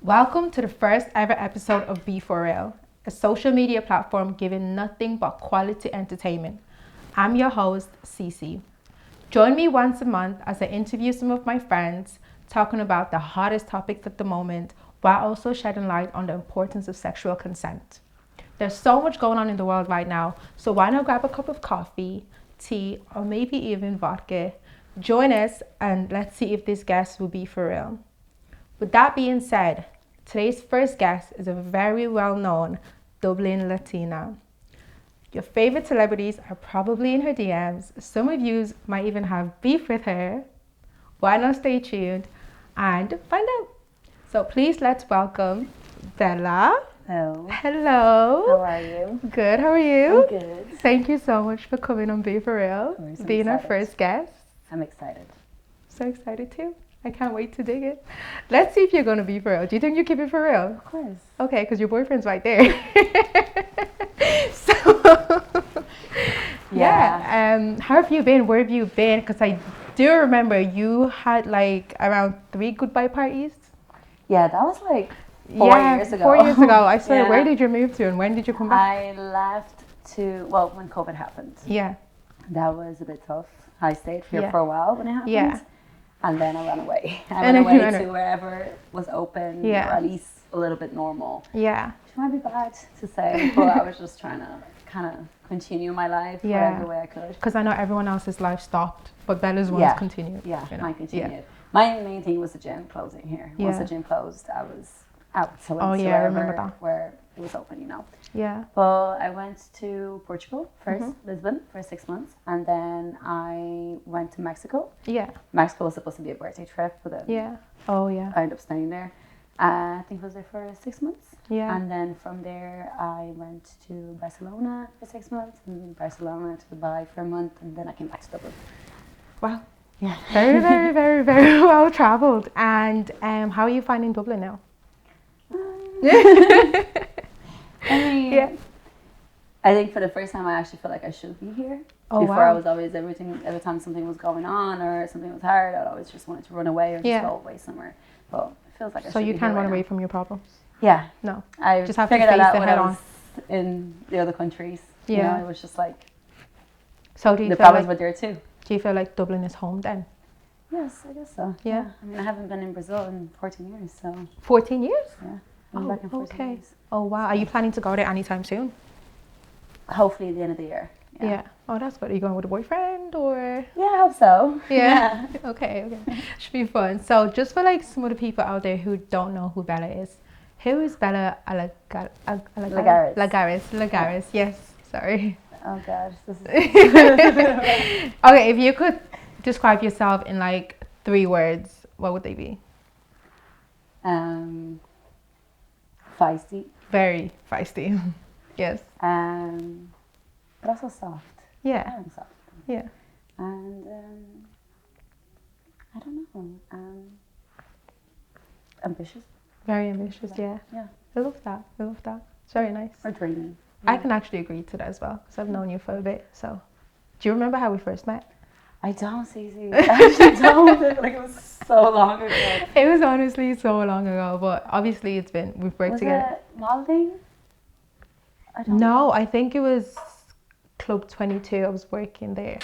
Welcome to the first ever episode of B4REAL, a social media platform giving nothing but quality entertainment. I'm your host, Cece. Join me once a month as I interview some of my friends, talking about the hottest topics at the moment, while also shedding light on the importance of sexual consent. There's so much going on in the world right now, so why not grab a cup of coffee, tea, or maybe even vodka? Join us and let's see if this guest will be for real. With that being said, today's first guest is a very well-known Dublin Latina. Your favorite celebrities are probably in her DMs. Some of you might even have beef with her. Why not stay tuned and find out? So please let's welcome Bella. Hello. Hello. How are you? Good, how are you? I'm good. Thank you so much for coming on B4REAL, being our first guest. I'm excited. So excited too. I can't wait to dig it. Let's see if you're going to be for real. Do you think you keep it for real? Of course. Okay, because your boyfriend's right there. So, yeah. How have you been? Where have you been? Because I do remember you had like around 3 goodbye parties. Yeah, that was like 4 years ago. 4 years ago. I said, Yeah. Where did you move to and when did you come back? I left when COVID happened. Yeah. That was a bit tough. I stayed here Yeah. for a while when it happened. Yeah. And then I ran away. I And went then you away ran to wherever was open, Yeah. or at least a little bit normal. Yeah. Which might be bad to say, but I was just trying to kind of continue my life whatever way I could. Because I know everyone else's life stopped, but Bella's ones Yeah. continued. Yeah, you know? mine continued. Yeah. My main thing was the gym closing here. Once Yeah. the gym closed, I was out. So I went to I remember wherever- that. where it was open, you know. Yeah. Well, I went to Portugal first, Mm-hmm. Lisbon, for 6 months, and then I went to Mexico. Yeah. Mexico was supposed to be a birthday trip, but then Yeah. Oh, yeah. I ended up staying there. I think I was there for 6 months. Yeah. And then from there, I went to Barcelona for 6 months, and then Barcelona to Dubai for a month, and then I came back to Dublin. Wow. Yeah. Very, very, very, very well traveled. And how are you finding Dublin now? I mean, Yeah. I think for the first time I actually feel like I should be here. Oh, Before wow. I was always every time something was going on or something was hard, I'd always just wanted to run away or just Yeah. go away somewhere. But it feels like I So should you be can't here run right away now. from your problems? Yeah. No. I Just have to figured that face out it when head I on. was in the other countries. Yeah. You know, it was just like So do you the feel problems like were there too. do you feel like Dublin is home then? Yes, I guess so. Yeah. I mean, I haven't been in Brazil in 14 years, so 14 years? yeah. I'm back in 14 okay. years. Oh wow. Are you planning to go there anytime soon? Hopefully at the end of the year. Yeah. Oh, that's good. Are you going with a boyfriend or? Yeah, I hope so. Yeah. Okay. Should be fun. So just for like some of the people out there who don't know who Bella is, who is Bella Lagares. Lagares. Yes. Sorry. Oh gosh, this is Okay, if you could describe yourself in like 3 words, what would they be? feisty. Very feisty. Yes. But also soft. Yeah. I'm soft. Yeah. And I don't know. Ambitious. Very ambitious. Yeah. Yeah. I love that. I love that. It's very nice. Or dreamy. I can actually agree to that as well because I've known you for a bit. So, do you remember how we first met? I don't, Cece. I actually don't. Like it was so long ago. It was honestly so long ago, but obviously we've worked Was together. it modeling? I don't No, I think it was Club 22. I was working there,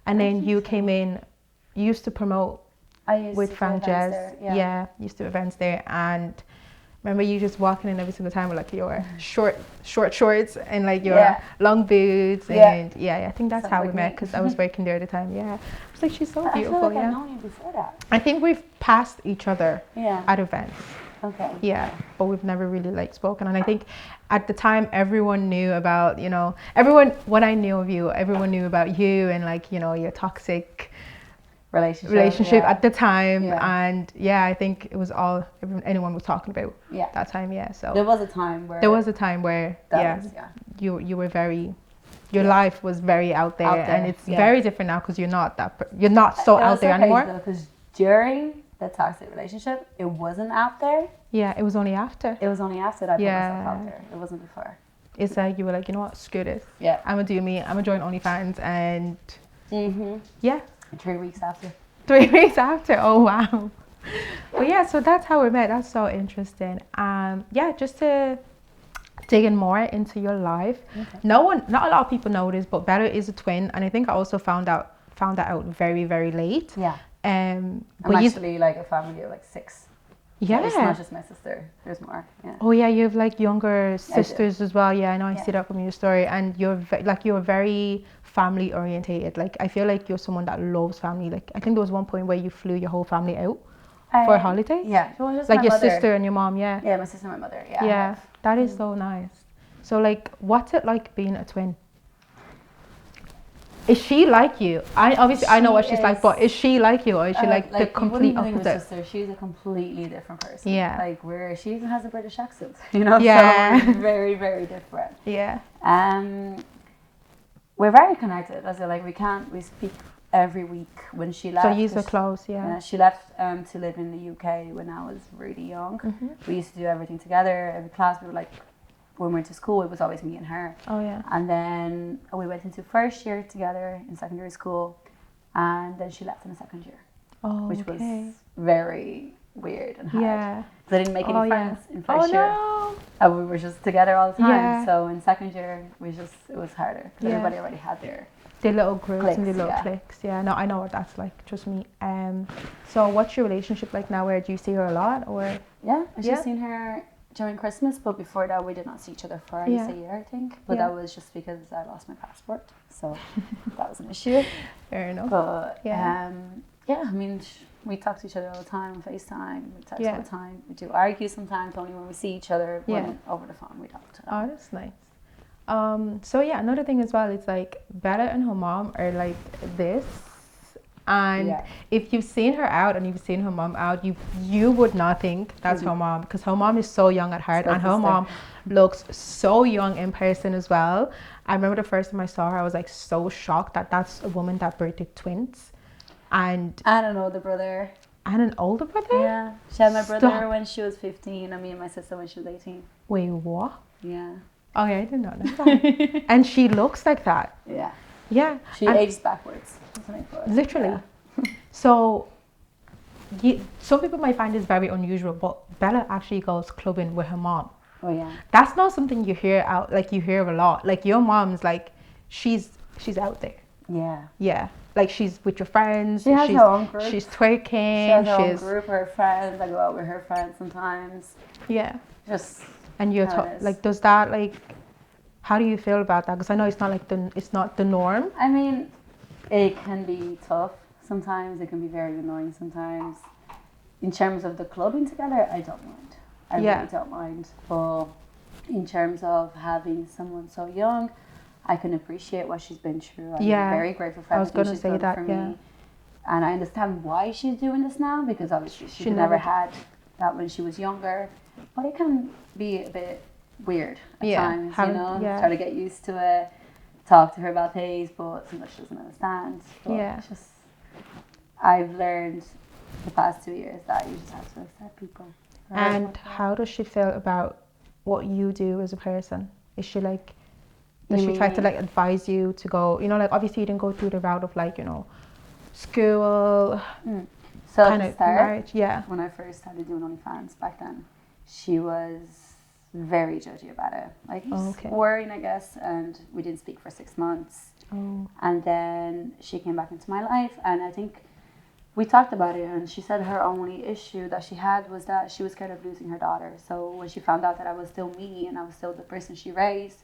and then you came in. You used to promote I used with to do Frank events Jazz. there, Yeah, used to do events there, and remember you just walking in every single time with like your short shorts and like your Yeah. long boots Yeah. and I think that's Sounds how like we met me. because I was working there at the time. Yeah, I was like, she's so I feel beautiful. like I've Yeah, known you before that. I think we've passed each other Yeah. at events. Okay. Yeah, but we've never really like spoken. And I think at the time everyone knew about, everyone, what I knew of you, everyone knew about you and like, your toxic relationship yeah. at the time. Yeah. And I think it was all anyone was talking about Yeah. that time. Yeah, so There was a time where that was you were very, your life was very out there, and it's very different now because you're not you're not so out there anymore. Because during the toxic relationship, it wasn't out there. Yeah, it was only after. It was only after that I put myself out there. It wasn't before. It's like you were like, you know what, screw this. Yeah. I'm gonna do me. I'm gonna join OnlyFans, and Mm-hmm. yeah, 3 weeks after. 3 weeks after. Oh wow. But yeah, so that's how we met. That's so interesting. Yeah, just to digging more into your life. Okay. Not a lot of people know this, but Bella is a twin, and I think I also found that out very, very late. Yeah. I'm actually like a family of like 6. Yeah. It's not just my sister. There's more. Yeah. Oh yeah, you have like younger sisters as well. Yeah, I know. I see that from your story, and you're very family orientated. Like I feel like you're someone that loves family. Like I think there was one point where you flew your whole family out for a holiday. Yeah. It was just Like my your mother. sister and your mom. Yeah. Yeah, my sister and my mother. Yeah. Yeah, that is so nice. So like, what's it like being a twin? Is she like you? I know what she's like, but is she like you, or is she like the complete opposite? Sister, she's a completely different person. Yeah. Like she even has a British accent, you know. Yeah. So we're very, very different. Yeah. We're very connected. As in, like we speak every week. When she left, so you are close, yeah. She left to live in the UK when I was really young. Mm-hmm. We used to do everything together. Every class we were like. When we went to school, it was always me and her. Oh yeah. And then we went into first year together in secondary school, and then she left in the second year, which was very weird and hard. Yeah. Because I didn't make any friends in first year, no. and we were just together all the time. Yeah. So in second year, it was harder because everybody already had their little groups cliques, and the little cliques. Yeah. No, I know what that's like. Trust me. So what's your relationship like now? Where do you see her a lot, or? Yeah, I've just seen her during Christmas, but before that we did not see each other for at least a year, I think. But that was just because I lost my passport, so that was an issue. Fair enough. But I mean, we talk to each other all the time on FaceTime. We text all the time. We do argue sometimes, only when we see each other. When over the phone we talk to them. Oh, that's nice. So yeah, another thing as well, it's like Bella and her mom are like this. And if you've seen her out and you've seen her mom out, you would not think that's her mom, because her mom is so young at heart, and her mom looks so young in person as well. I remember the first time I saw her, I was like so shocked that that's a woman that birthed twins. And an older brother. And an older brother? Yeah. She had my brother when she was 15 and me and my sister when she was 18. Wait, what? Yeah. Oh yeah, I did not know that. And she looks like that. Yeah. Yeah. She ages backwards. Literally. Yeah. So some people might find this very unusual, but Bella actually goes clubbing with her mom. Oh yeah. That's not something you hear you hear a lot. Like your mom's like she's out there. Yeah. Yeah. Like she's with your friends. She has her own group. She's twerking. She has her own group, her friends. I go out with her friends sometimes. Yeah. Just and you're like, does that like, how do you feel about that? Because I know it's not the norm. I mean, it can be tough sometimes. It can be very annoying sometimes. In terms of the clubbing together, I don't mind. I really don't mind. But in terms of having someone so young, I can appreciate what she's been through. I'm very grateful for everything she's done for me. And I understand why she's doing this now, because obviously she never had that when she was younger. But it can be a bit weird at times, try to get used to it, talk to her about things, but sometimes she doesn't understand. But it's just, I've learned the past 2 years that you just have to accept people. Right? And how does she feel about what you do as a person? Is she like, does she try to like advise you to go, like obviously you didn't go through the route of like, school, so kind of marriage, when I first started doing OnlyFans back then, she was very judgy about it. Like, worrying, I guess, and we didn't speak for 6 months. Oh. And then she came back into my life, and I think we talked about it, and she said her only issue that she had was that she was scared of losing her daughter. So when she found out that I was still me and I was still the person she raised,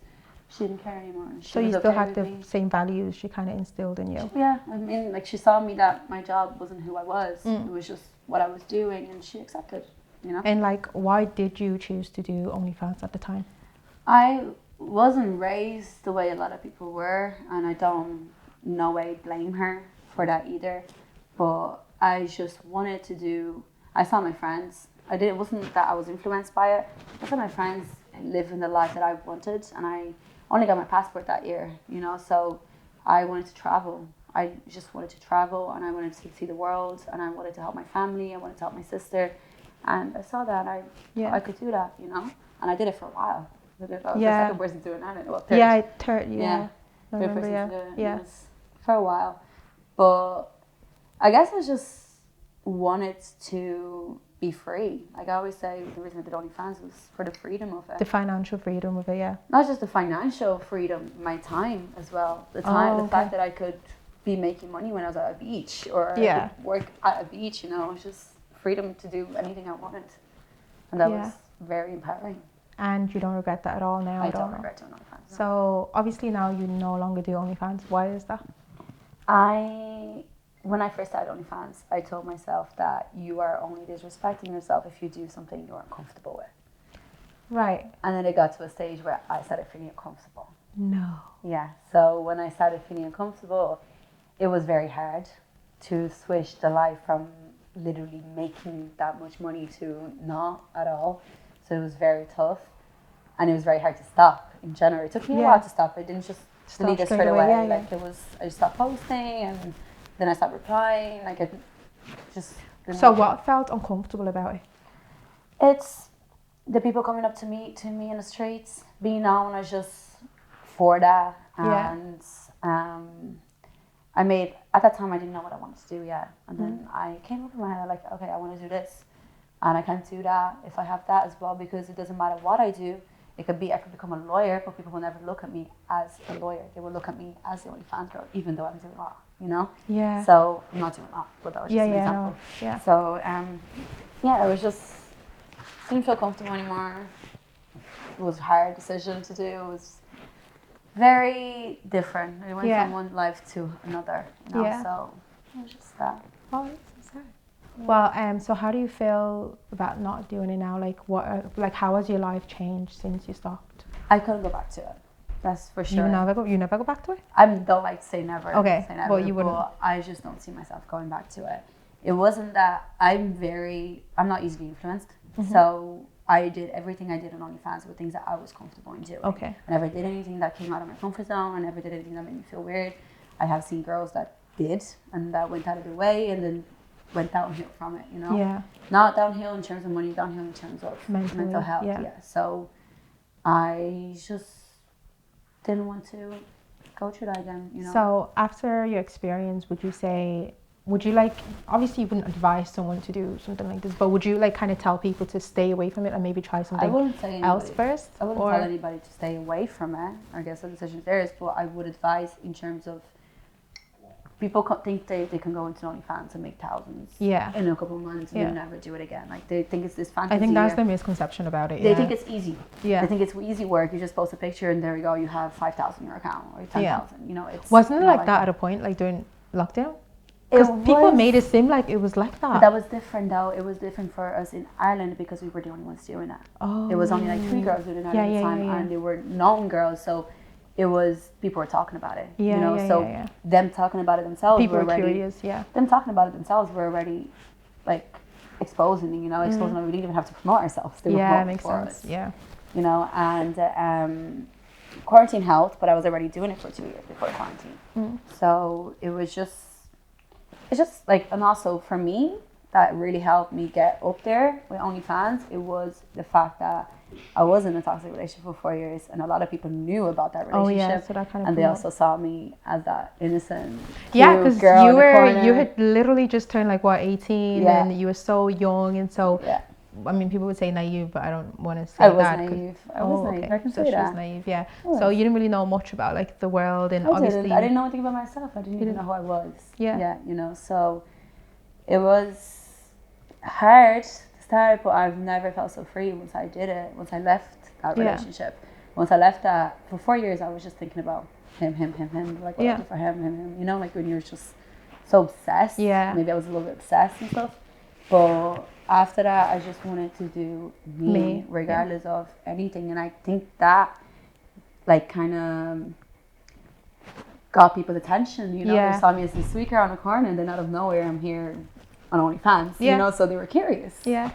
she didn't care anymore. So you still have the same values she kind of instilled in you? Yeah, I mean, like she saw me that my job wasn't who I was. It was just what I was doing, and she accepted, And like, why did you choose to do OnlyFans at the time? I wasn't raised the way a lot of people were, and I don't no way blame her for that either. But I just wanted to do, I saw my friends. It wasn't that I was influenced by it. I saw my friends living the life that I wanted, and I only got my passport that year, so I wanted to travel. I just wanted to travel, and I wanted to see the world, and I wanted to help my family, I wanted to help my sister, and I saw that I could do that, and I did it for a while. I was the second person doing that, well, third. Third For a while. But I guess it's just wanted to be free. Like I always say, the reason I did OnlyFans was for the freedom of it. The financial freedom of it, yeah. Not just the financial freedom, my time as well. The fact that I could be making money when I was at a beach, or I could work at a beach, you know, it was just freedom to do anything I wanted. And that was very empowering. And you don't regret that at all now? I don't regret doing OnlyFans. No. So obviously now you no longer do OnlyFans. Why is that? When I first started OnlyFans, I told myself that you are only disrespecting yourself if you do something you're uncomfortable with. Right. And then it got to a stage where I started feeling uncomfortable. No. Yeah. So when I started feeling uncomfortable, it was very hard to switch the life from literally making that much money to not at all. So it was very tough. And it was very hard to stop in general. It took me a while to stop. I didn't just delete it straight away. I just stopped posting, and then I stopped replying. Like it just. So what felt uncomfortable about it? It's the people coming up to me in the streets, being known as just for that, and at that time I didn't know what I wanted to do yet, and then I came up in my head like, okay, I want to do this, and I can't do that if I have that as well, because it doesn't matter what I do. I could become a lawyer, but people will never look at me as a lawyer. They will look at me as the OnlyFans girl, even though I'm doing law, you know? Yeah. So I'm not doing law, but that was just an example. No. Yeah. So, it was just, didn't feel comfortable anymore. It was a hard decision to do. It was very different. I went from one life to another, you know? So it was just that. Oh, that's so sad. Well, so how do you feel about not doing it now? Like how has your life changed since you stopped? I couldn't go back to it. That's for sure. You never go back to it? I don't like to say never. Okay. Say never, well, you wouldn't. I just don't see myself going back to it. It wasn't that I'm not easily influenced. So I did everything I did on OnlyFans with things that I was comfortable in doing. Okay. I never did anything that came out of my comfort zone. I never did anything that made me feel weird. I have seen girls that did, and that went out of their way, and then went downhill from it, you know? Yeah. Not downhill in terms of money, downhill in terms of mental health. Yeah. So I just didn't want to go through that again, you know? So after your experience, would you like, obviously you wouldn't advise someone to do something like this, but would you like kind of tell people to stay away from it and maybe try something else first? I wouldn't tell anybody to stay away from it. I guess the decision is theirs, but I would advise in terms of people think they can go into OnlyFans and make thousands in a couple of months and never do it again. Like they think it's this fantasy. I think that's the misconception about it. They think it's easy. Yeah. They think it's easy work. You just post a picture and there you go. You have 5,000 in your account or 10,000. You know, wasn't it like that at a point, like during lockdown? Because people made it seem like it was like that. But that was different though. It was different for us in Ireland because we were the only ones doing that. Oh. It was only like 3 girls doing it at the time, and they were known girls. So it was, people were talking about it. Them talking about it themselves. People were curious. Them talking about it themselves were already like exposing. You know, exposing. We didn't even have to promote ourselves. They were makes sense. Us, you know, and quarantine helped, but I was already doing it for 2 years before quarantine. So it was just. It's just like, and also for me, that really helped me get up there with OnlyFans. It was the fact that I was in a toxic relationship for 4 years, and a lot of people knew about that relationship. So that kind of and they also saw me as that innocent because girl you had literally just turned like 18, and you were so young, and so I mean, people would say naive, but I don't want to say that. I was naive. I can say that. She was naive, So you didn't really know much about like the world, and obviously I didn't know anything about myself. I didn't even know who I was. Yeah, you know. So it was hard to start, but I've never felt so free once I did it. Once I left that relationship, once I left that, for 4 years, I was just thinking about him. Like what I do for him. You know, like when you're just so obsessed. Yeah. Maybe I was a little bit obsessed and stuff, but. After that, I just wanted to do me regardless of anything. And I think that, like, kind of got people's attention, you know? They saw me as this sweet girl on the corner, and then out of nowhere, I'm here on OnlyFans, you know? So they were curious. Yeah.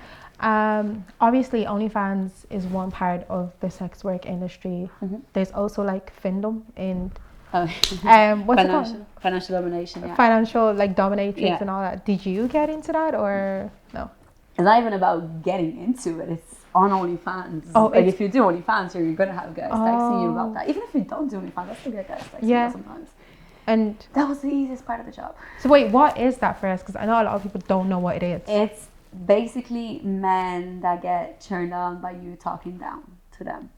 Obviously, OnlyFans is one part of the sex work industry. There's also, like, Findom and... what's it called? Financial domination, Financial, like, dominatrix and all that. Did you get into that, or no? It's not even about getting into it. It's on OnlyFans. Oh, like if you do OnlyFans, you're gonna have guys texting you about that. Even if you don't do OnlyFans, I still get guys texting you sometimes. And that was the easiest part of the job. so wait, what is that for us? Because I know a lot of people don't know what it is. It's basically men that get turned on by you talking down to them.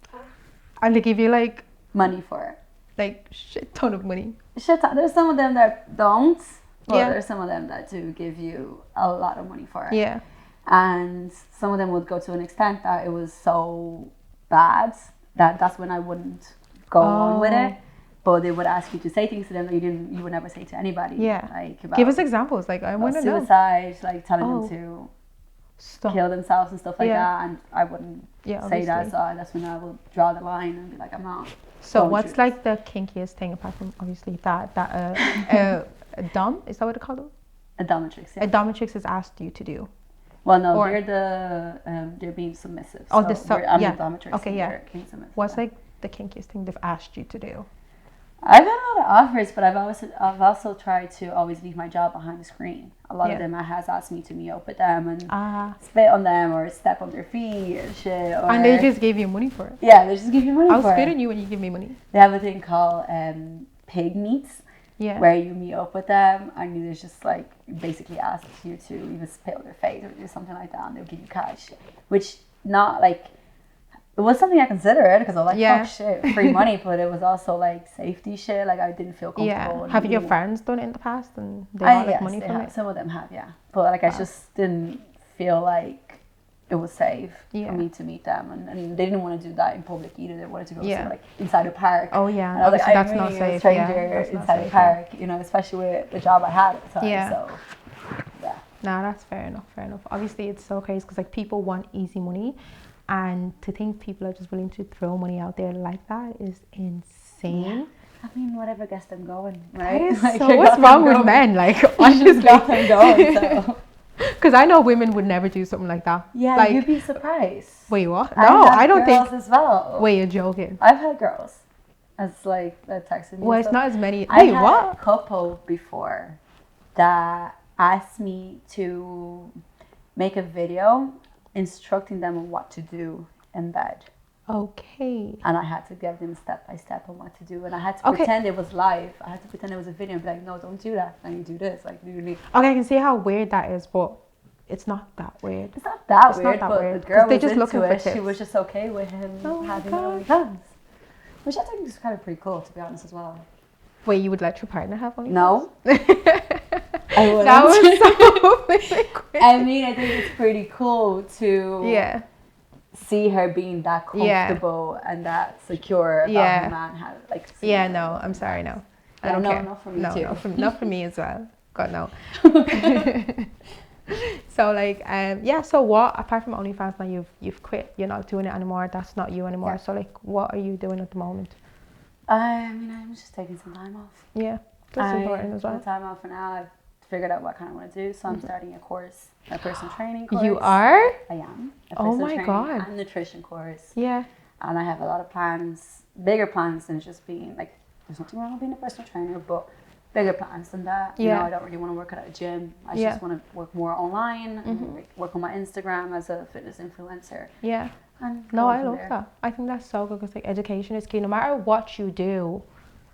And they give you like money for it. Like shit ton of money. Shit ton. There's some of them that don't, but Yeah. there's some of them that do give you a lot of money for it. Yeah. And some of them would go to an extent that it was so bad that that's when I wouldn't go on with it. But they would ask you to say things to them that you would never say to anybody. Yeah. Like about, give us examples. Like I want to know. Suicide, like telling them to Stop. kill themselves and stuff like that, and I wouldn't say that. Obviously. So that's when I would draw the line and be like, I'm not. So what's like the kinkiest thing apart from obviously that a dom, is that what they call them? A dominatrix. Yeah. A dominatrix has asked you to do. Well, no, they're being submissive. Oh, I'm a dominatrix. Okay, yeah. Being submissive, what's like the kinkiest thing they've asked you to do? I've had a lot of offers, but I've also tried to always leave my job behind the screen. A lot of them has asked me to meet up with them and spit on them or step on their feet and shit. Or, and they just gave you money for it. Yeah, they just give you money for it. I'll spit on you when you give me money. They have a thing called pig meets. Yeah. Where you meet up with them and you just like basically ask you to either spit on their face or do something like that, and they'll give you cash, which not like it was something I considered because I was like fuck shit, free money, but it was also like safety shit. Like I didn't feel comfortable. Yeah. Have your friends done it in the past and they got like money from it? Some of them have, but like I just didn't feel like it was safe for me to meet them, and they didn't want to do that in public either. They wanted to go to like inside a park. Oh yeah, and I was like, that's not safe. A stranger inside a park, you know, especially with the job I had at the time. Yeah. So yeah. Nah, that's fair enough. Fair enough. Obviously, it's so crazy because like people want easy money, and to think people are just willing to throw money out there like that is insane. Yeah. I mean, whatever gets them going, right? Like, so what's wrong with men? Like honestly, got them going. So. Because I know women would never do something like that. Yeah, like, you'd be surprised. Wait, what? No, I don't think. Girls as well. Wait, you're joking. I've had girls as like that texted me. Well, it's not as many. I Wait, had what? a couple before that asked me to make a video instructing them on what to do in bed. Okay. And I had to give them step by step on what to do, and I had to pretend it was live. I had to pretend it was a video and be like, no, don't do that. Now you do this. Like, literally. Okay, I can see how weird that is, but it's not that weird. It's not that weird, but weird. the girl They're was just into looking for it. tips. She was just okay with him having OnlyFans, which I think is kind of pretty cool, to be honest, as well. Wait, you would let your partner have OnlyFans? No. I wouldn't. That was so quick. I mean, I think it's pretty cool to see her being that comfortable and that secure about her man had like. Yeah, no, I'm sorry, no. I don't care. Not for me too. Not for me as well. God no. So like so what apart from OnlyFans now you've quit, you're not doing it anymore, that's not you anymore. So like what are you doing at the moment? I mean, I'm just taking some time off. Yeah, that's important as well. Time off for now. I've figured out what kind of want to do, so I'm starting a personal training course. You are? I am. Oh my god. And nutrition course. Yeah. And I have a lot of plans, bigger plans than just being like, there's nothing wrong with being a personal trainer, but bigger plans than that. You know, I don't really want to work at a gym. I just want to work more online and work on my Instagram as a fitness influencer. Yeah. And no, I love that. I think that's so good because like education is key. No matter what you do,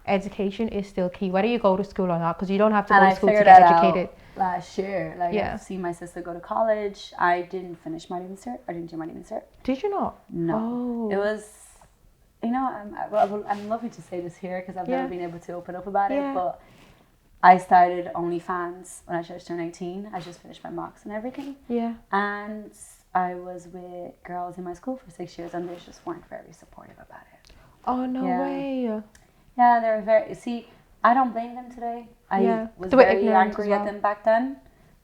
education is still key. Whether you go to school or not, because you don't have to go to school to get educated. Last year, like I've seen my sister go to college. I didn't finish my leaving cert. I didn't do my leaving cert. Did you not? No. Oh. It was, you know, I'm lucky to say this here because I've never been able to open up about it, but I started OnlyFans when I just turned 18. I just finished my mocks and everything. Yeah. And I was with girls in my school for 6 years and they just weren't very supportive about it. Oh, no way. Yeah, they were very, see, I don't blame them today. I was very angry at them back then,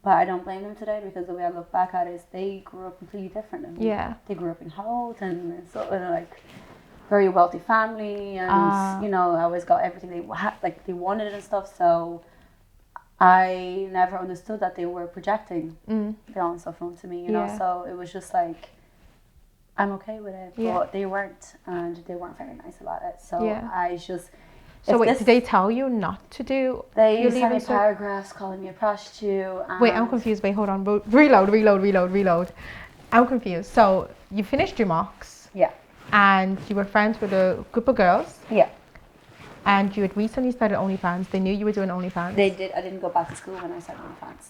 but I don't blame them today because the way I look back at it is they grew up completely different than me. Yeah. They grew up in Holt and so, like, very wealthy family and, you know, I always got everything they had, like, they wanted and stuff, so I never understood that they were projecting their own stuff onto me, you know, so it was just like, I'm okay with it, but they weren't, and they weren't very nice about it, so I just... So wait, did they tell you not to do? They sent me paragraphs calling me a prostitute. Wait, I'm confused. Wait, hold on. Reload. I'm confused. So you finished your mocks. Yeah. And you were friends with a group of girls. Yeah. And you had recently started OnlyFans. They knew you were doing OnlyFans. They did. I didn't go back to school when I started OnlyFans.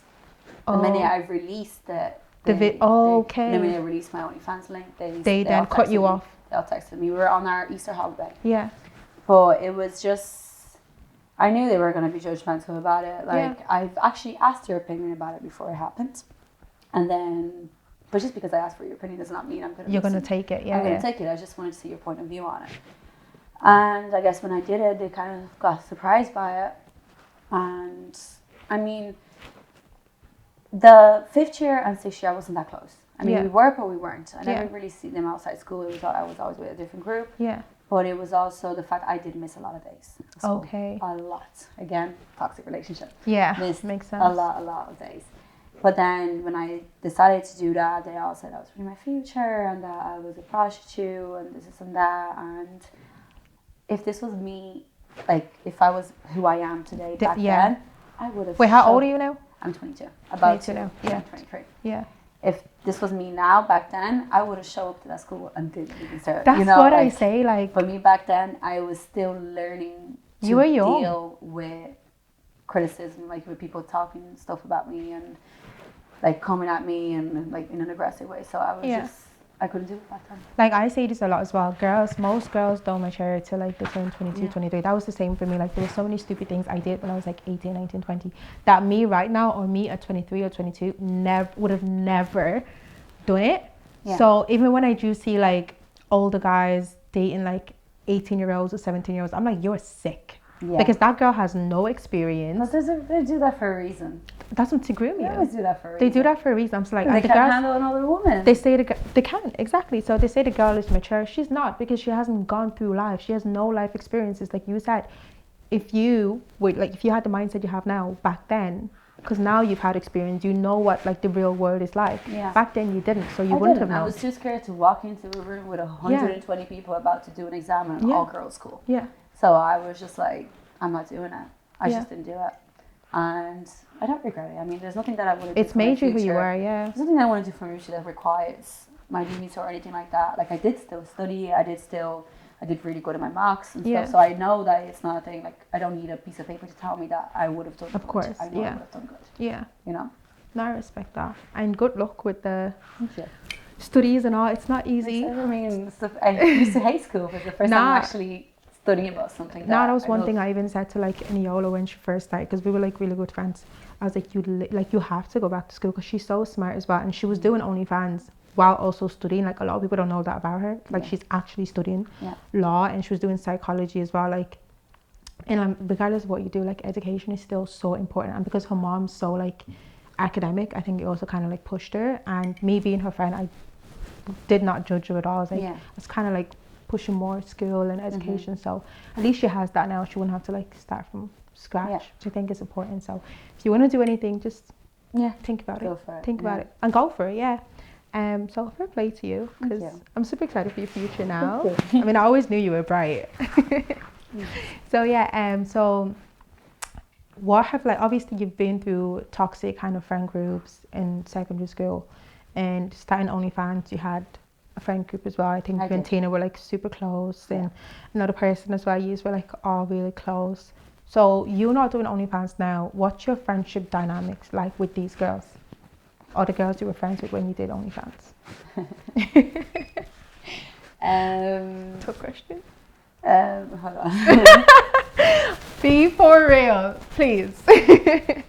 Oh. The minute I released the minute I released my OnlyFans link, they then cut you off. They all texted me. We were on our Easter holiday. Yeah. But it was just, I knew they were going to be judgmental about it. Like, I've actually asked your opinion about it before it happened. And then, but just because I asked for your opinion does not mean I'm going to... You're going to take it, yeah. I'm going to take it. I just wanted to see your point of view on it. And I guess when I did it, they kind of got surprised by it. And, I mean, the 5th year and 6th year, I wasn't that close. I mean, we were, but we weren't. I never really seen them outside school. I was always with a different group. Yeah. But it was also the fact I did miss a lot of days. Okay. A lot. Again, toxic relationship. Yeah, missed makes sense. A lot of days. But then when I decided to do that, they all said I was in my future and that I was a prostitute and this and that. And if this was me, like if I was who I am today back then, I would have... Wait, how old are you now? I'm 22. About 22 now. Yeah, 23. Yeah. If this was me now, back then, I would have showed up to that school and didn't even start. That's what I say, like... For me back then, I was still learning to deal with criticism, like with people talking stuff about me and like coming at me and like in an aggressive way. So I was just... I couldn't do it back then. Like, I say this a lot as well. Most girls don't mature till like they turn 22, 23. That was the same for me. Like, there were so many stupid things I did when I was like 18, 19, 20 that me right now or me at 23 or 22 would have never done it. Yeah. So even when I do see like older guys dating like 18-year-olds or 17-year-olds, I'm like, you're sick. Yeah. Because that girl has no experience. But they do that for a reason. That's what to groom you. They always do that for a reason. They do that for a reason. I'm just like, they can't handle another woman. They say they can't, exactly. So they say the girl is mature. She's not, because she hasn't gone through life. She has no life experiences, like you said. If you had the mindset you have now back then, because now you've had experience, you know what like the real world is like. Yeah. Back then you didn't, so you wouldn't have known. I was too scared to walk into a room with 120 people about to do an exam in an all-girls school. Yeah. So I was just like, I'm not doing it. I just didn't do it. And I don't regret it. I mean, there's nothing that I want to do. It's made you who you are, yeah. There's nothing that I want to do for my future that requires my limits or anything like that. Like, I did still study. I did really good at my marks and stuff. So I know that it's not a thing. Like, I don't need a piece of paper to tell me that I would have done good. Of course, I know I would have done good. Yeah. You know? No, I respect that. And good luck with the studies and all. It's not easy. I mean, I used to hate school. It was the first time I'm actually studying about something. That was one thing I even said to like Neola when she first started, because we were like really good friends. I was like, you have to go back to school, because she's so smart as well, and she was doing OnlyFans while also studying. Like, a lot of people don't know that about her. Like, she's actually studying law, and she was doing psychology as well. Like, and regardless of what you do, like, education is still so important. And because her mom's so like academic, I think it also kind of like pushed her. And me being her friend, I did not judge her at all. I was like, it's kind of like pushing more school and education. So at least she has that now. She wouldn't have to like start from scratch, which I think is important. So if you want to do anything, just think about it. Think about it and go for it. So fair play to you, because I'm super excited for your future now. I mean, I always knew you were bright. So so what have, like, obviously you've been through toxic kind of friend groups in secondary school, and starting OnlyFans, you had a friend group as well. I think you and Tina were like super close, and another person as well. You were like all really close. So you're not doing OnlyFans now. What's your friendship dynamics like with these girls, or the girls you were friends with when you did OnlyFans? Tough question. Hold on. Be for real, please. I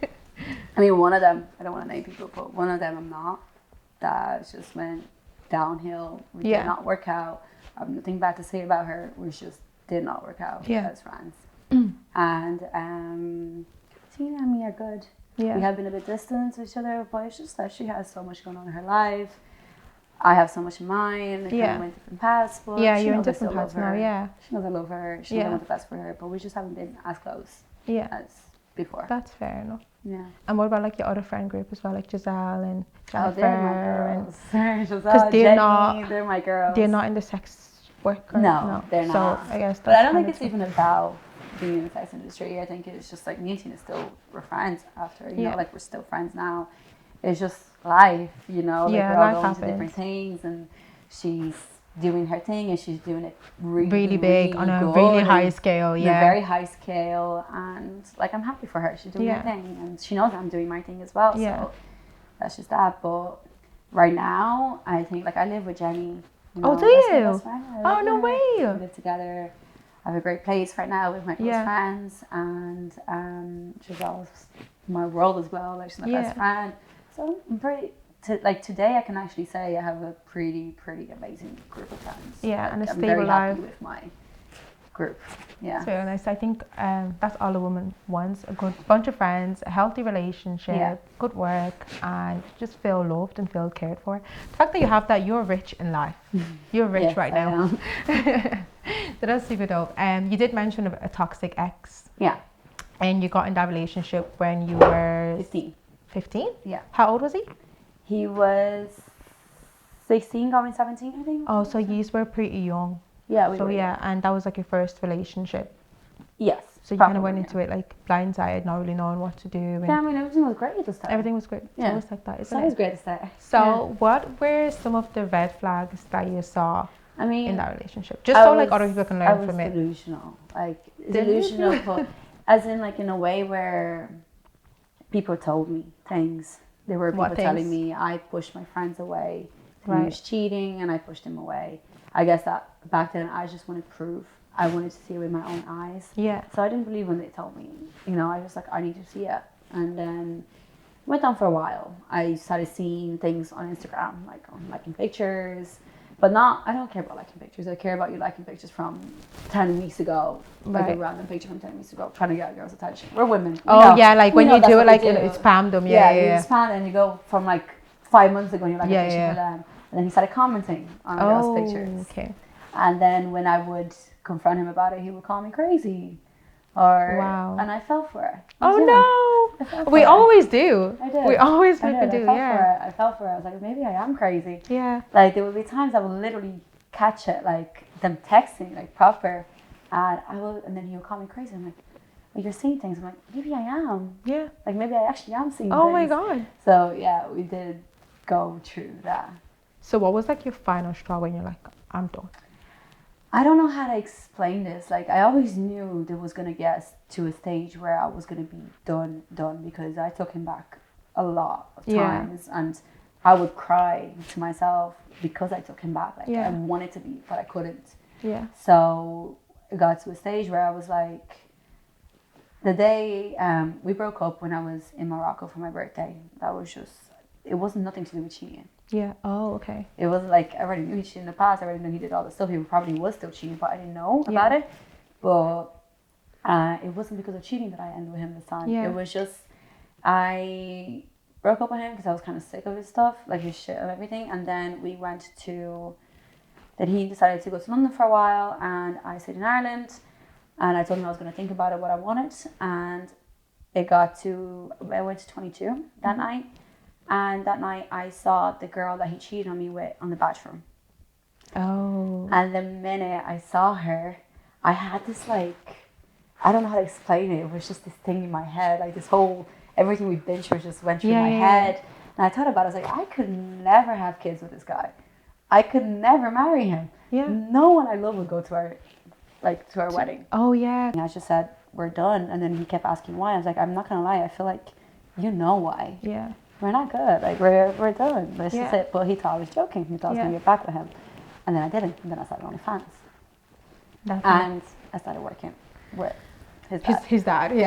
mean, one of them, I don't want to name people, but one of them I'm not. That just went downhill. We did not work out. I have nothing bad to say about her. We just did not work out as friends. And Tina and me are good. We have been a bit distant to each other, but it's just that she has so much going on in her life. I have so much in mine. We kind of went different paths. But you're in different paths now, She knows I love her. She knows I want the best for her, but we just haven't been as close as before. That's fair enough. Yeah. And what about like your other friend group as well, like Giselle and Jennifer? Oh, they're my girls. Giselle, Jenny, they're my girls. They're not in the sex work. No, they're not. So I guess. But I don't think it's even about being in the sex industry. I think it's just like me and Tina we're friends after. You know, like we're still friends now. It's just life, you know. Like we're all going to different things, and she's doing her thing, and she's doing it really, really big, on a good really high scale. on a very high scale, and like, I'm happy for her. She's doing her thing, and she knows I'm doing my thing as well. So that's just that. But right now, I think, like, I live with Jenny. You know, oh, do you? Oh, no way. We live together. I have a great place right now with my close friends, and she's always my world as well. Like, she's my best friend. So I'm pretty. Today, I can actually say I have a pretty amazing group of friends. Yeah, like, and a I'm stable very life. happy with my group. Yeah. It's very nice. I think that's all a woman wants: a good bunch of friends, a healthy relationship, good work, and just feel loved and feel cared for. The fact that you have that, you're rich in life. You're rich right now. So that's super dope. You did mention a toxic ex. Yeah. And you got in that relationship when you were 15. 15? Yeah. How old was he? He was 16, going 17, I think. Oh, so you were pretty young. Yeah, we were. And that was like your first relationship. Yes. So you kind of went into it like blindsided, not really knowing what to do. And yeah, I mean, everything was great at the start. Everything was great. It's always like that, isn't it? It's always great at the start. So what were some of the red flags that you saw in that relationship? Just so like other people can learn from it. I was delusional. Like, delusional, as in, like, in a way where people told me things. There were people telling me I pushed my friends away. He was cheating, and I pushed him away. I guess that back then I just wanted proof. I wanted to see it with my own eyes. Yeah. So I didn't believe when they told me. You know, I was like, I need to see it. And then it went on for a while. I started seeing things on Instagram, like liking pictures. But I don't care about liking pictures. I care about you liking pictures from 10 weeks ago. Like a random picture from 10 weeks ago, trying to get a girl's attention. We're women. Like when you do it, like you spam them. You spam and you go from like 5 months ago and you're like a picture for them. And then he started commenting on girls' pictures. Okay. And then when I would confront him about it, he would call me crazy. And I fell for it. We always do. I did. We always do. I fell for it. I was like, maybe I am crazy. Yeah. Like, there would be times I would literally catch it, like them texting, like proper, and then he would call me crazy. I'm like, well, you're seeing things. I'm like, maybe I am. Yeah. Like, maybe I actually am seeing things. Oh my god. So yeah, we did go through that. So what was like your final straw when you're like, I'm done? I don't know how to explain this. Like, I always knew there was going to get to a stage where I was going to be done because I took him back a lot of times. And I would cry to myself because I took him back. Like, I wanted to be, but I couldn't. Yeah. So it got to a stage where I was like, the day we broke up when I was in Morocco for my birthday, that was just, it wasn't nothing to do with cheating. Yeah. Oh, okay. It was like, I already knew he cheated in the past. I already knew he did all the stuff. He probably was still cheating, but I didn't know about it. But it wasn't because of cheating that I ended with him this time. Yeah. It was just, I broke up with him because I was kind of sick of his stuff, like his shit and everything. And then he decided to go to London for a while, and I stayed in Ireland. And I told him I was going to think about it, what I wanted. And I went to 22 that night. And that night I saw the girl that he cheated on me with on the bathroom. Oh. And the minute I saw her, I had this, like, I don't know how to explain it. It was just this thing in my head, like this whole, everything we've been through just went through my head. And I thought about it, I was like, I could never have kids with this guy. I could never marry him. Yeah. No one I love would go to our wedding. Oh yeah. And I just said, we're done. And then he kept asking why. I was like, I'm not gonna lie, I feel like you know why. Yeah. We're not good. Like, we're done. That's just it. But he thought I was joking. He thought I was going to get back with him. And then I didn't. And then I started OnlyFans. And I started working with his dad. So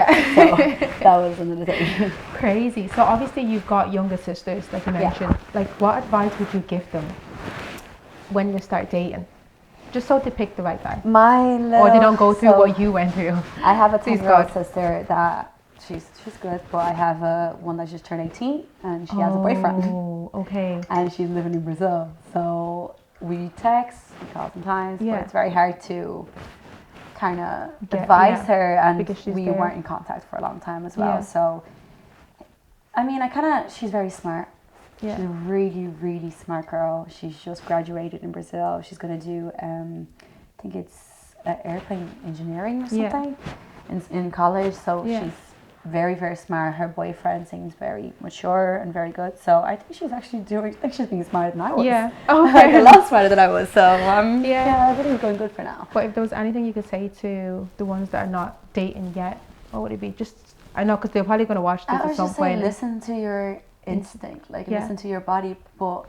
that was another thing. Crazy. So obviously you've got younger sisters, like you mentioned. Like, what advice would you give them when you start dating? Just so to pick the right guy. Or they don't go through what you went through. I have a 10-year-old sister that she's good, but I have one that just turned 18 and she has a boyfriend. Oh, okay. And she's living in Brazil. So we text, we call sometimes, but it's very hard to kind of advise her, and we weren't in contact for a long time as well. So, I mean, she's very smart. Yeah. She's a really, really smart girl. She's just graduated in Brazil. She's going to do, I think it's airplane engineering or something in college. So she's very, very smart. Her boyfriend seems very mature and very good. So I think she's actually she's being smarter than I was. Yeah. Like a lot smarter than I was. So yeah, I think it's going good for now. But if there was anything you could say to the ones that are not dating yet, what would it be? Just, I know, because they're probably going to watch this at some point. Listen to your instinct, like listen to your body. But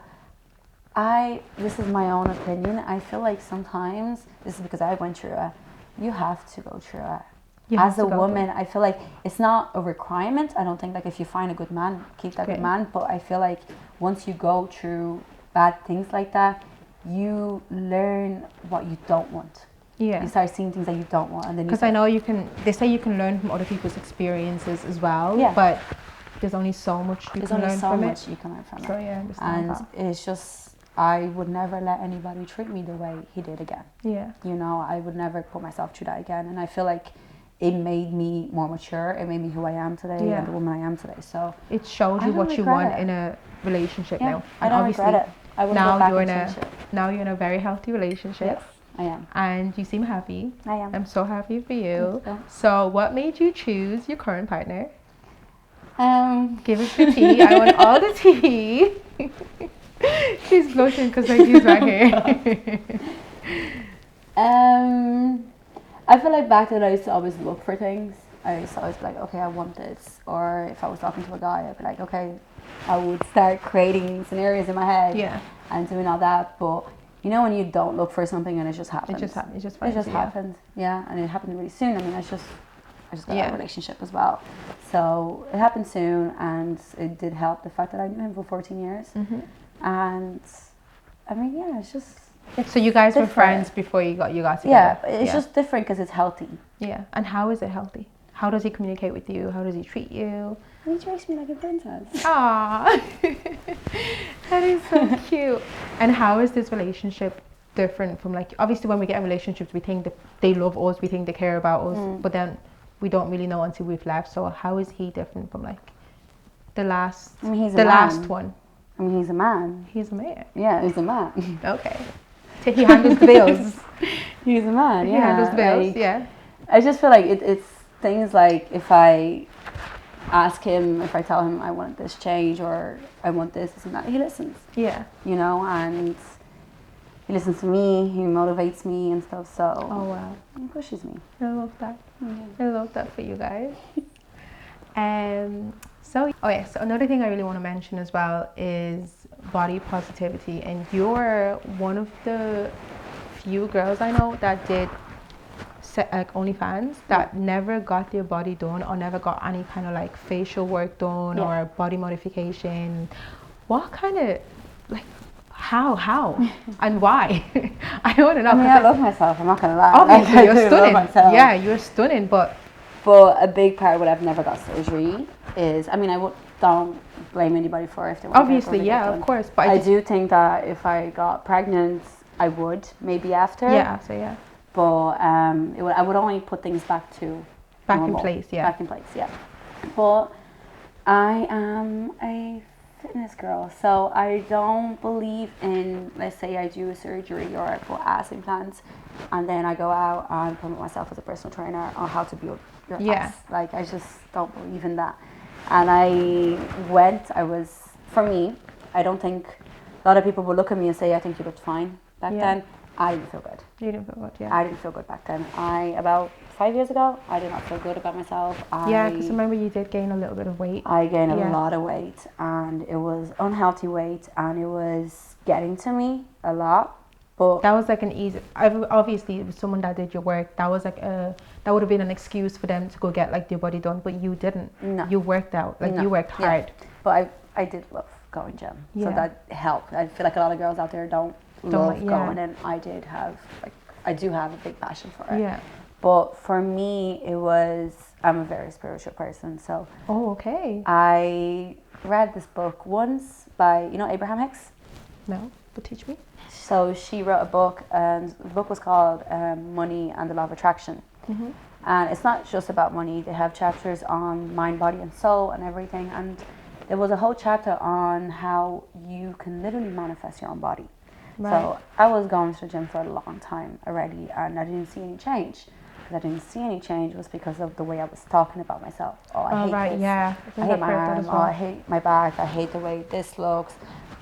this is my own opinion. I feel like sometimes, this is because I went through it, you have to go through it. As a woman, I feel like it's not a requirement. I don't think like if you find a good man, keep that good man. But I feel like once you go through bad things like that, you learn what you don't want. Yeah. You start seeing things that you don't want, and then because I know they say you can learn from other people's experiences as well. Yeah. But there's only so much you can learn from it. You can learn from it. So yeah, I understand that. It's just, I would never let anybody treat me the way he did again. Yeah. You know, I would never put myself through that again, and I feel like it made me more mature. It made me who I am today and the woman I am today. So it showed you what you want in a relationship now. And I don't regret it. I wouldn't go back and change it. Now you're in a very healthy relationship. Yes, I am. And you seem happy. I am. I'm so happy for you. So what made you choose your current partner? Give us the tea. I want all the tea. She's blushing because like he's right here. I feel like back then I used to always look for things. I used to always be like, okay, I want this. Or if I was talking to a guy, I'd be like, okay, I would start creating scenarios in my head and doing all that. But you know when you don't look for something and it just happens. It just happened. Yeah, and it happened really soon. I mean, I just got out of a relationship as well. So it happened soon, and it did help the fact that I knew him for 14 years. Mm-hmm. And I mean, yeah, it's just... So you guys were friends before you got together? Yeah, it's just different because it's healthy. Yeah, and how is it healthy? How does he communicate with you? How does he treat you? He treats me like a princess. Aww, that is so cute. And how is this relationship different from, like, obviously when we get in relationships we think that they love us, we think they care about us, but then we don't really know until we've left. So how is he different from like the last last one? I mean, he's a man. He's a man. Yeah, he's a man. Okay. He handles the bills. He's a man, He handles the bills, like, I just feel like it's things like if I ask him, if I tell him I want this change or I want this and that, he listens. Yeah. You know, and he listens to me, he motivates me and stuff, so. Oh, wow. He pushes me. I love that. Yeah. I love that for you guys. So another thing I really want to mention as well is body positivity, and you're one of the few girls I know that did like OnlyFans that never got their body done or never got any kind of like facial work done or body modification. What kind of, like, how and why? I want to know. I mean, I love myself, I'm not gonna lie. Obviously, you're stunning. Yeah, you're stunning, but a big part of what I've never got surgery is, I mean, don't blame anybody for it if they want obviously, yeah, of course. But I do think that if I got pregnant, I would maybe after. Yeah, so yeah. But I would only put things back in place, yeah. Back in place, yeah. But I am a fitness girl, so I don't believe in, let's say I do a surgery or I put ass implants and then I go out and promote myself as a personal trainer on how to build your ass. Like, I just don't believe in that. And for me, I don't think a lot of people will look at me and say, I think you looked fine back then. I didn't feel good. You didn't feel good, yeah. I didn't feel good back then. About 5 years ago, I did not feel good about myself. Because I remember you did gain a little bit of weight. I gained a lot of weight, and it was unhealthy weight, and it was getting to me a lot. But that was like obviously, with someone that did your work, that was like that would have been an excuse for them to go get like their body done, but you didn't. No. You worked out, you worked hard. Yeah. But I did love going gym, so that helped. I feel like a lot of girls out there don't love going, and I do have a big passion for it. Yeah. But for me, I'm a very spiritual person, so. Oh, okay. I read this book once by, Abraham Hicks? No, but teach me. So she wrote a book, and the book was called Money and the Law of Attraction. Mm-hmm. And it's not just about money. They have chapters on mind, body, and soul and everything. And there was a whole chapter on how you can literally manifest your own body. Right. So I was going to the gym for a long time already, and I didn't see any change. because I didn't see any change was because of the way I was talking about myself. Oh, I hate right, this. yeah. I hate my arm. Oh, I hate my back. I hate the way this looks.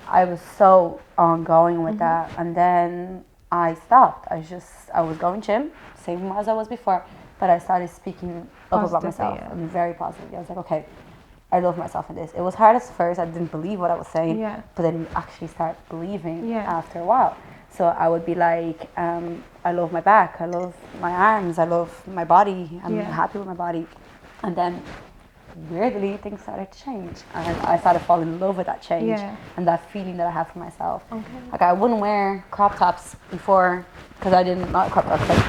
I was so ongoing with that, and then I stopped. I was going gym, same as I was before, but I started speaking up about myself. Yeah. I'm very positive. I was like, okay, I love myself in this. It was hard at first. I didn't believe what I was saying, but then you actually start believing after a while. So I would be like, I love my back, I love my arms, I love my body, I'm happy with my body. And then weirdly things started to change, and I started falling in love with that change and that feeling that I have for myself. Like I wouldn't wear crop tops before because I didn't, not crop tops, like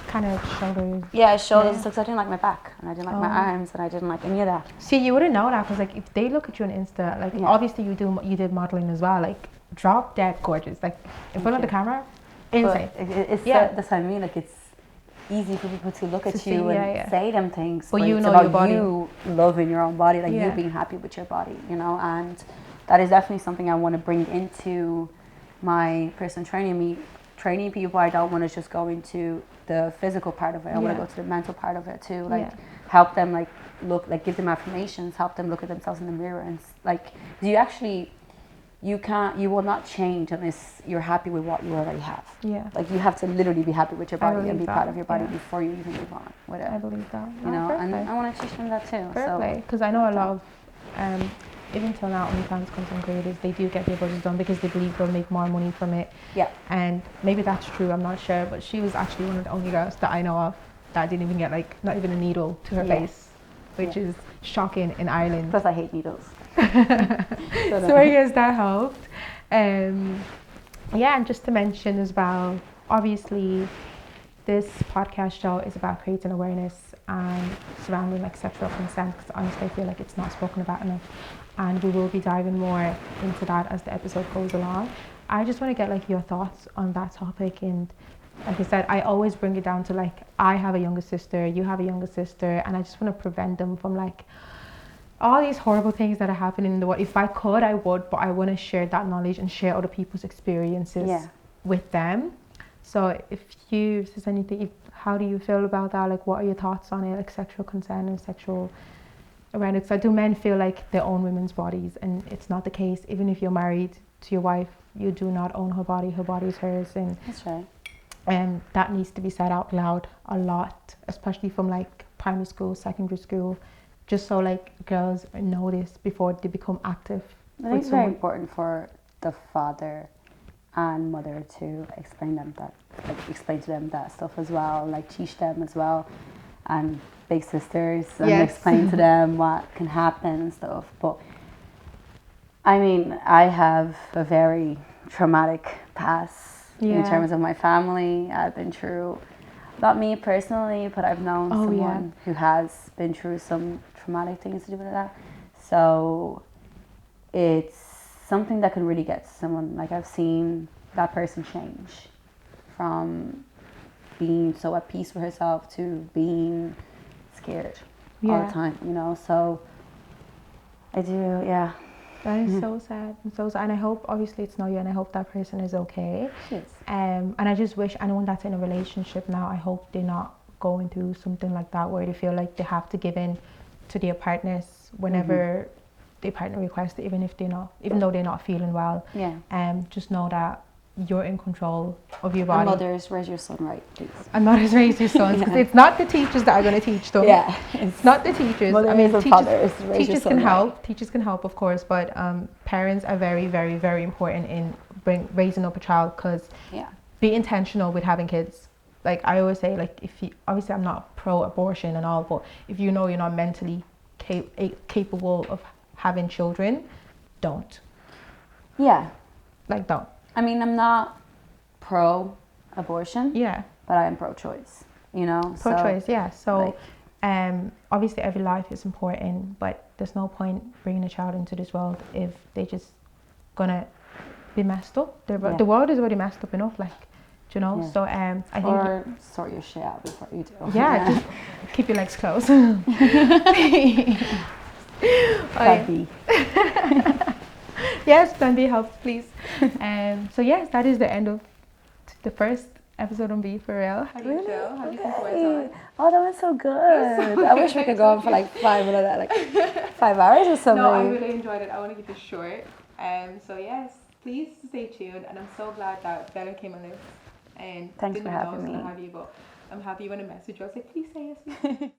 kind of shoulders. Shoulders, because I didn't like my back and I didn't like my arms and I didn't like any of that. See, you wouldn't know that because like if they look at you on Insta, like obviously you did modeling as well, like drop dead gorgeous, like in front of the camera, insane. It's that's what I mean, like it's easy for people to look at you and say them things, but you it's know about your body. You loving your own body, like you being happy with your body, you know. And that is definitely something I want to bring into my personal training people. I don't want to just go into the physical part of it. I want to go to the mental part of it too, like help them, like look, like give them affirmations, help them look at themselves in the mirror, and like you will not change unless you're happy with what you already have. Like you have to literally be happy with your body and be proud of your body before you even move on with it. I believe that. You know, and I want to teach them that too. Because I know a lot of even till now, OnlyFans content creators, they do get their bodies done because they believe they'll make more money from it. And maybe that's true, I'm not sure, but she was actually one of the only girls that I know of that didn't even get like not even a needle to her face, which is shocking in Ireland. Plus I hate needles. So I guess that helped. And just to mention as well, obviously this podcast show is about creating awareness and surrounding like sexual consent, because honestly I feel like it's not spoken about enough, and we will be diving more into that as the episode goes along. I just want to get like your thoughts on that topic, and like I said, I always bring it down to like I have a younger sister, you have a younger sister, and I just want to prevent them from like all these horrible things that are happening in the world. If I could, I would, but I want to share that knowledge and share other people's experiences with them. So if there's anything, how do you feel about that? Like, what are your thoughts on it? Like sexual consent and sexual awareness. Because do men feel like they own women's bodies, and it's not the case. Even if you're married to your wife, you do not own her body is hers. And that's right. And that needs to be said out loud a lot, especially from like primary school, secondary school, just so like girls know this before they become active. I think it's very important for the father and mother to explain to them that stuff as well, like teach them as well, and big sisters, and explain to them what can happen and stuff. But I mean, I have a very traumatic past in terms of my family. I've been through, not me personally, but I've known someone who has been through some traumatic things to do with that. So it's something that can really get someone, like I've seen that person change from being so at peace with herself to being scared all the time, you know. So I do, That is so sad. I'm so sad. And I hope, obviously it's not you, and I hope that person is okay. Yes. And I just wish anyone that's in a relationship now, I hope they're not going through something like that where they feel like they have to give in to their partners whenever their partner requests it, even though they're not feeling well. Just know that you're in control of your body. And mothers, raise your son right, please. And mothers, raise your sons. Because it's not the teachers that are going to teach them. It's not the teachers. Mothers, I mean, teachers can help. Teachers can help, of course, but parents are very, very, very important in raising up a child, because be intentional with having kids. Like I always say, like if you, obviously I'm not pro-abortion and all, but if you know you're not mentally capable of having children, don't. Like don't. I mean, I'm not pro-abortion, but I am pro-choice, you know? Pro-choice, So, obviously every life is important, but there's no point bringing a child into this world if they're just gonna be messed up. The world is already messed up enough, like, do you know? So, I think... Or sort your shit out before you do. Just keep your legs closed. Plan B. Yes, plan B helps, please. So yes, that is the end of the first episode on Be For Real. How do you feel? How do you think it went on? Oh, that was so good. I wish we could go on for like 5 minutes, like 5 hours or something. No, I really enjoyed it. I want to keep it short. So yes, please stay tuned. And I'm so glad that Bella came on this. And thanks for having me. I'm happy when I message you. I was like, please say yes.